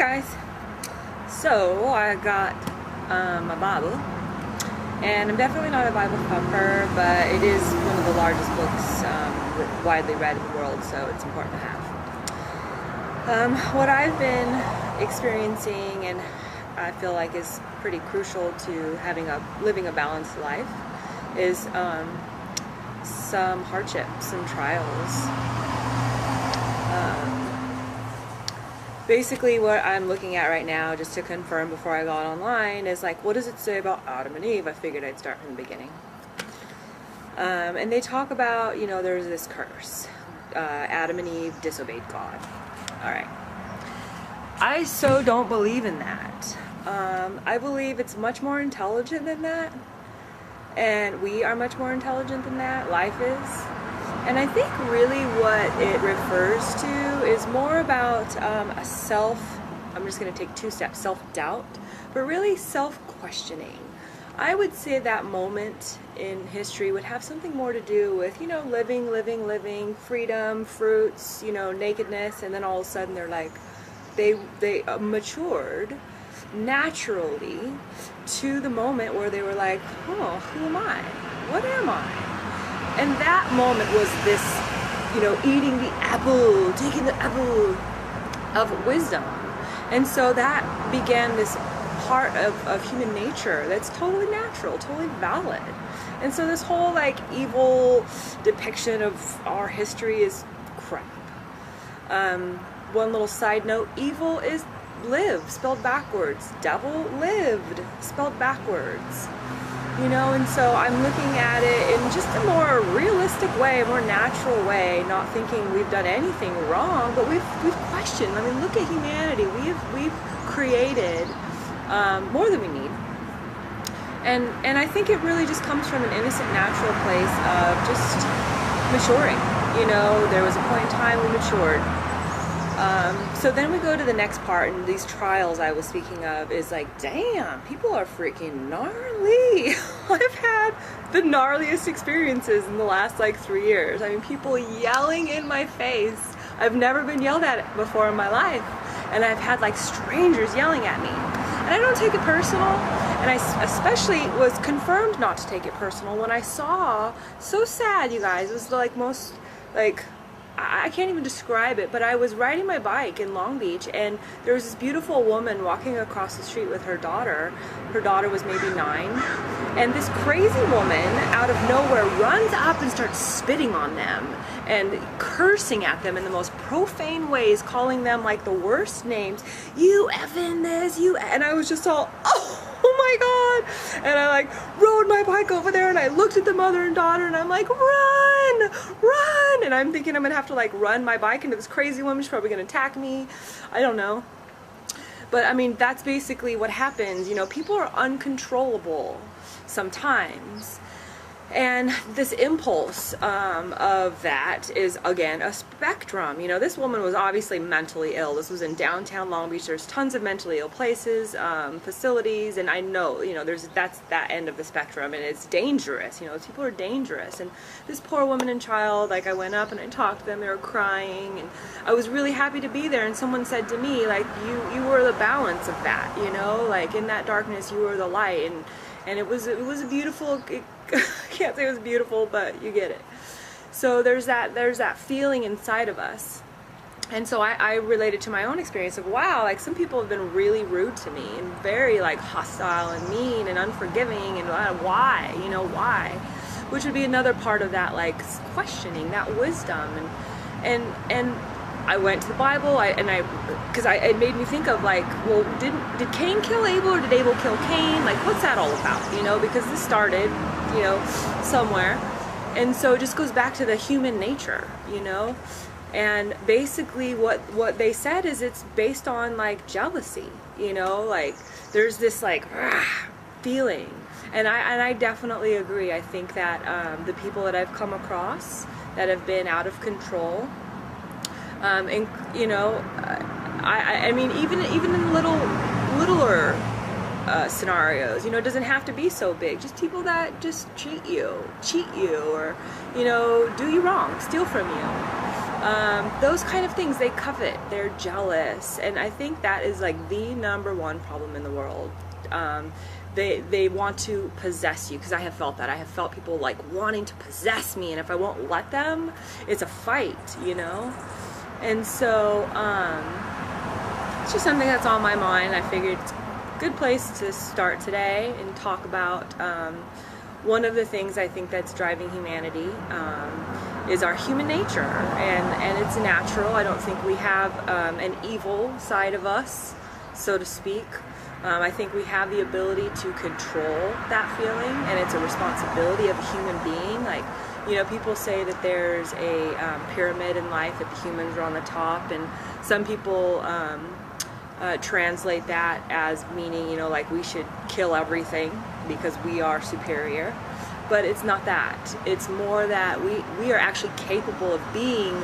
guys, so I got my Bible, and I'm definitely not a Bible thumper, but it is one of the largest books widely read in the world, so it's important to have. What I've been experiencing, and I feel like is pretty crucial to living a balanced life, is some hardships, some trials. Basically what I'm looking at right now, just to confirm before I got online, is like, what does it say about Adam and Eve? I figured I'd start from the beginning. And they talk about, there's this curse. Adam and Eve disobeyed God. Alright. I so don't believe in that. I believe it's much more intelligent than that. And we are much more intelligent than that. Life is. And I think really what it refers to is more about I'm just going to take 2 steps, self-doubt, but really self-questioning. I would say that moment in history would have something more to do with, living, freedom, fruits, nakedness, and then all of a sudden they're like, they matured naturally to the moment where they were like, oh, who am I? What am I? And that moment was this, eating the apple, taking the apple of wisdom. And so that began this part of human nature that's totally natural, totally valid. And so this whole evil depiction of our history is crap. One little side note, evil is live, spelled backwards. Devil lived, spelled backwards. And so I'm looking at it in just a more realistic way, a more natural way, not thinking we've done anything wrong, but we've questioned. I mean, look at humanity. We've created more than we need. And I think it really just comes from an innocent, natural place of just maturing. There was a point in time we matured. So then we go to the next part, and these trials I was speaking of is like, damn, people are freaking gnarly. I've had the gnarliest experiences in the last 3 years. I mean, people yelling in my face. I've never been yelled at before in my life, and I've had strangers yelling at me. And I don't take it personal, and I especially was confirmed not to take it personal when I saw, so sad, you guys, it was most I can't even describe it, but I was riding my bike in Long Beach, and there was this beautiful woman walking across the street with her daughter. Her daughter was maybe 9, and this crazy woman out of nowhere runs up and starts spitting on them and cursing at them in the most profane ways, calling them the worst names. You effing this, and I was just all, oh my god. And I rode my bike over there, and I looked at the mother and daughter, and I'm like, run, and I'm thinking I'm gonna have to run my bike into this crazy woman. She's probably gonna attack me. I don't know. But I mean, that's basically what happens. People are uncontrollable sometimes. And this impulse of that is, again, a spectrum. This woman was obviously mentally ill. This was in downtown Long Beach. There's tons of mentally ill places, facilities, and I know, that's that end of the spectrum, and it's dangerous. People are dangerous. And this poor woman and child, I went up and I talked to them. They were crying, and I was really happy to be there. And someone said to me, you were the balance of that, in that darkness, you were the light. And it was a beautiful, I can't say it was beautiful, but you get it. So there's that feeling inside of us. And so I related to my own experience of, wow, some people have been really rude to me and very hostile and mean and unforgiving, and why, why? Which would be another part of that questioning, that wisdom. And I went to the Bible, because it made me think of well, did Cain kill Abel, or did Abel kill Cain? What's that all about? Because this started, somewhere, and so it just goes back to the human nature, and basically what they said is it's based on jealousy, there's this feeling, and I definitely agree. I think that the people that I've come across that have been out of control. I mean, even in littler scenarios, it doesn't have to be so big. Just people that just cheat you, or do you wrong, steal from you. those kind of things they covet, they're jealous, and I think that is like the #1 problem in the world. They want to possess you, because I have felt that. I have felt people like wanting to possess me, and if I won't let them, it's a fight, you know? And so it's just something that's on my mind. I figured it's a good place to start today and talk about one of the things I think that's driving humanity is our human nature, and it's natural. I don't think we have an evil side of us, so to speak. I think we have the ability to control that feeling, and it's a responsibility of a human being. Like, you know, people say that there's a pyramid in life, that the humans are on the top, and some people translate that as meaning, you know, like we should kill everything because we are superior. But it's not that. It's more that we are actually capable of being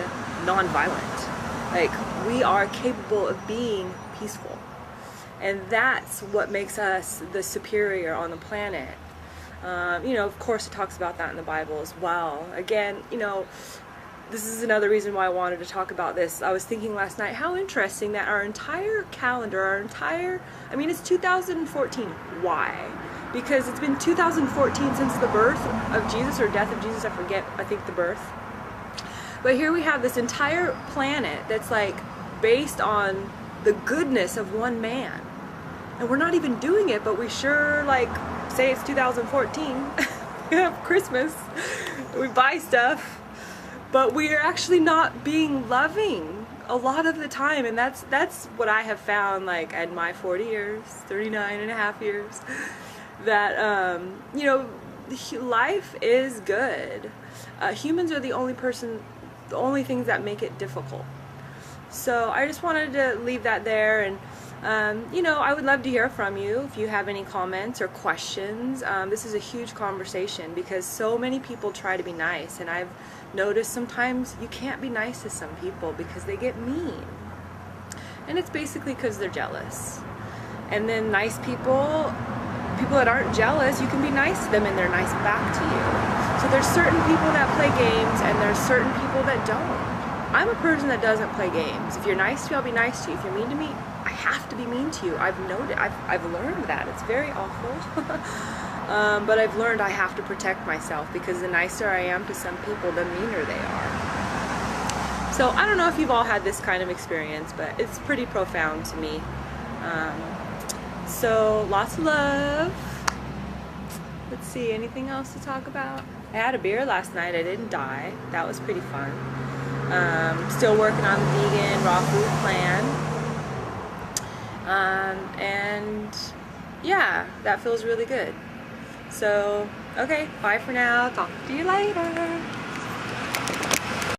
nonviolent. Like, we are capable of being peaceful. And that's what makes us the superior on the planet. You know, of course it talks about that in the Bible as well. Again, you know, this is another reason why I wanted to talk about this. I was thinking last night, how interesting that our entire calendar, I mean, it's 2014. Why? Because it's been 2014 since the birth of Jesus, or death of Jesus, I forget, I think the birth. But here we have this entire planet that's like based on the goodness of one man. And we're not even doing it, but we sure like say it's 2014. We have Christmas, we buy stuff, but we are actually not being loving a lot of the time. And that's what I have found, like in my 40 years, 39 and a half years, that you know, life is good. Humans are the only things that make it difficult. So I just wanted to leave that there, and you know, I would love to hear from you if you have any comments or questions. This is a huge conversation because so many people try to be nice, and I've noticed sometimes you can't be nice to some people because they get mean, and it's basically because they're jealous. And then nice people that aren't jealous, you can be nice to them and they're nice back to you. So there's certain people that play games and there's certain people that don't. I'm a person that doesn't play games. If you're nice to me, I'll be nice to you. If you're mean to me, I have to be mean to you. I've learned that. It's very awful. But I've learned I have to protect myself, because the nicer I am to some people, the meaner they are. So I don't know if you've all had this kind of experience, but it's pretty profound to me. So lots of love. Let's see, anything else to talk about? I had a beer last night. I didn't die. That was pretty fun. Still working on the vegan raw food plan. And yeah, that feels really good. So, okay, bye for now. Talk to you later.